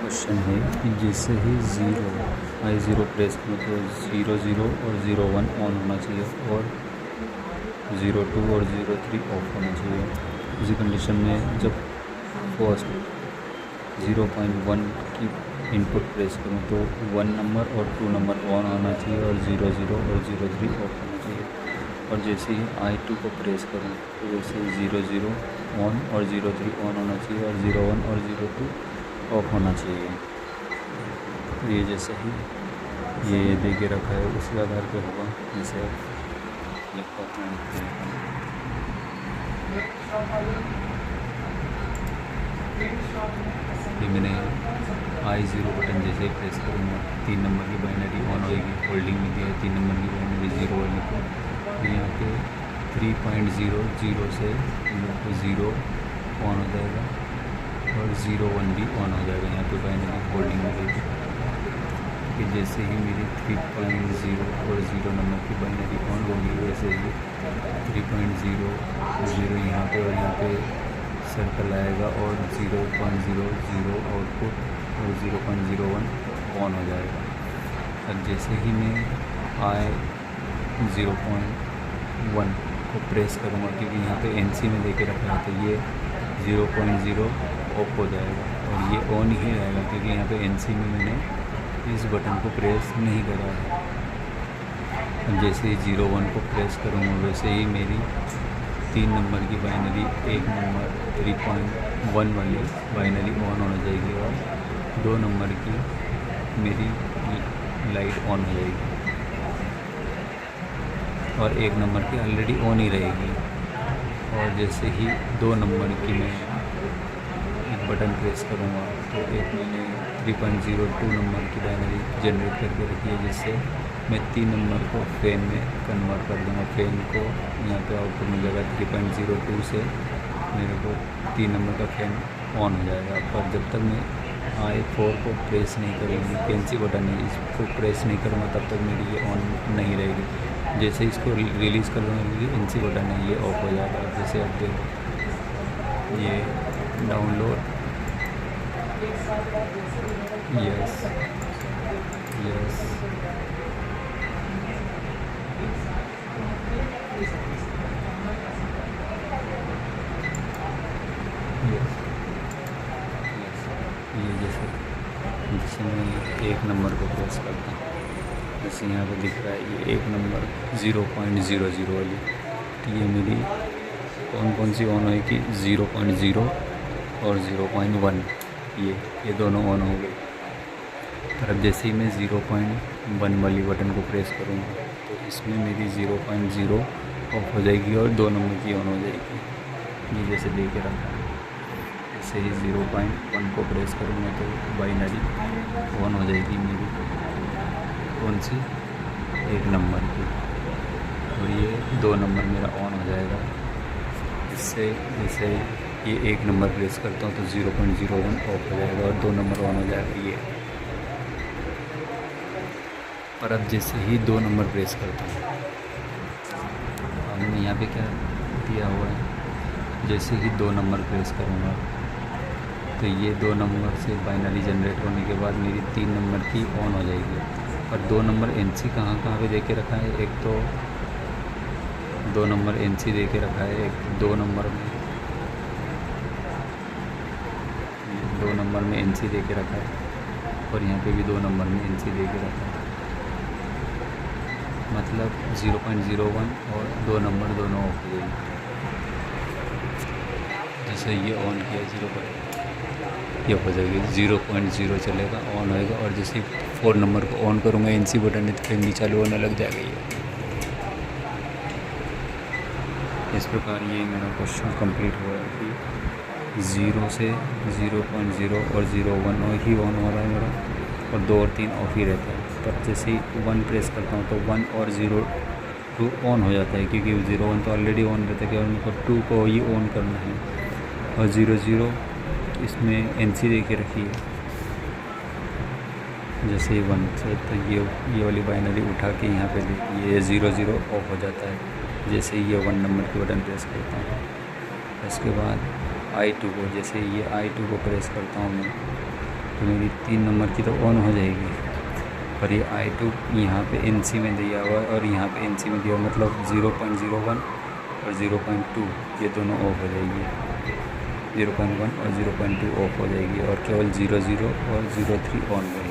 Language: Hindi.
क्वेश्चन है कि जैसे ही I0 प्रेस करूँ तो 00 और 01 ऑन होना चाहिए और 02 और 03 ऑफ होना चाहिए। इसी कंडीशन में जब फर्स्ट 0.1 की इनपुट प्रेस करूँ तो 1 नंबर और 2 नंबर ऑन होना चाहिए और 00 और 03 ऑफ होना चाहिए। और जैसे ही I2 को प्रेस करूँ तो वैसे 00 ऑन और 03 ऑन होना चाहिए और 01 और 02 ऑफ होना चाहिए। तो ये जैसे ही ये दे के रखा है उसी आधार पे होगा। जैसे लैपटॉप में ये मैंने I0 बटन जैसे ही प्रेस करूँगा 3 नंबर की बाइनरी ऑन होएगी। होल्डिंग में दिया है 3 नंबर की बाइनरी 0 वाली को, तो यहाँ पे 3.00 से 0 ऑन हो जाएगा और 01 भी ऑन हो जाएगा। यहाँ पे बाइनरी होल्डिंग में देगी कि जैसे ही मेरी 3.0 और 0 नंबर की बाइनरी ऑन होगी वैसे ही 3.00 यहाँ पे और यहाँ पे सर्कल आएगा और 0.00 आउटपुट और 0.01 ऑन हो जाएगा। अब जैसे ही मैं I0.1 को प्रेस करूँगा क्योंकि यहाँ पे NC में देके रखा है तो ये 0.0 ऑफ हो जाएगा और ये ऑन ही रहेगा क्योंकि यहाँ पे NC में मैंने इस बटन को प्रेस नहीं करा है। अब जैसे ही 01 को प्रेस करूँगा वैसे ही मेरी 3 नंबर की बाइनरी 1 नंबर 3.1 वाली बाइनरी ऑन हो जाएगी और 2 नंबर की मेरी लाइट ऑन हो जाएगी और 1 नंबर की ऑलरेडी ऑन ही रहेगी। और जैसे ही 2 नंबर की मैं एक बटन प्रेस करूँगा तो एक मैंने 3.02 नंबर की बाइनरी जनरेट करके रखी है जिससे मैं 3 नंबर को फैन में कन्वर्ट कर दूँगा। फैन को यहाँ पे आउटपुट मिलेगा 3.02 से मेरे को 3 नंबर का फैन ऑन हो जाएगा। पर जब तक मैं I4 को प्रेस नहीं करूँगी, पेंसी बटन है इसको प्रेस नहीं करूँगा तब तक मेरी ये ऑन नहीं रहेगी। जैसे इसको रिलीज़ कर लूँगी NC बटन है ये ऑफ हो जाएगा। जैसे अब देखो ये डाउनलोड यस यस ये जैसे मैं 1 नंबर को प्रेस करता हूँ जैसे यहाँ पे दिख रहा है ये 1 नंबर 0.00 वाली, तो ये मेरी कौन सी ऑन होगी 0.0 और 0.1 ये दोनों ऑन हो गए। पर अब जैसे ही मैं 0.1 वाली बटन को प्रेस करूँगा तो इसमें मेरी 0.0 ऑफ हो जाएगी और 2 नंबर की ऑन हो जाएगी। ये जैसे दे के रखा है जैसे ही 0.1 को प्रेस करूँगा तो बाइनरी ऑन हो जाएगी मेरी कौन सी 1 नंबर की और ये 2 नंबर मेरा ऑन हो जाएगा। इससे जैसे ये 1 नंबर प्रेस करता हूँ तो 0.01 ऑफ हो जाएगा और 2 नंबर ऑन हो जाएगा ये। पर अब जैसे ही 2 नंबर प्रेस करता हूँ हमने यहाँ पे क्या दिया हुआ है, जैसे ही 2 नंबर प्रेस करूँगा तो ये 2 नंबर से बाइनरी जनरेट होने के बाद मेरी 3 नंबर की ऑन हो जाएगी। पर 2 नंबर NC कहाँ पे दे के रखा है, एक तो 2 नंबर NC दे के रखा है, एक 2 नंबर में 2 नंबर में NC दे के रखा है और यहाँ पे भी 2 नंबर में NC दे के रखा है। मतलब 0.01 और 2 नंबर दोनों ऑफ हो जाएंगे। जैसे ये ऑन किया 0 ये हो जाएगी 0.0 चलेगा ऑन होएगा और जैसे 4 नंबर को ऑन करूँगा NC बटन तो फिर चालू होने लग जाएगा ये। इस प्रकार ये मेरा क्वेश्चन कंप्लीट हुआ है कि 0 से 0.0 और 0.1 ही ऑन हो रहा है मेरा और 2 और 3 ऑफ ही रहता है। पर जैसे ही 1 प्रेस करता हूँ तो 1 और 02 ऑन हो जाता है क्योंकि 01 तो ऑलरेडी ऑन रहता है कि उनको 2 को ही ऑन करना है और 00 इसमें NC दे के रखी है। जैसे ही 1 से तो ये वाली बाइनरी उठा के यहाँ पे ये 00 ऑफ हो जाता है। जैसे ही ये 1 नंबर की बटन प्रेस करता हूँ इसके बाद I2 को जैसे ये I2 को प्रेस करता हूँ मैं तो मेरी 3 नंबर की तो ऑन हो जाएगी। पर ये I2 यहाँ पे NC में दिया हुआ है और यहाँ पे NC में दिया हुआ, मतलब 0.01 और 0.2 ये दोनों ऑफ हो जाएगी। 0.1 और 0.2 ऑफ हो जाएगी और केवल 00 और 03 ऑन रहेगी।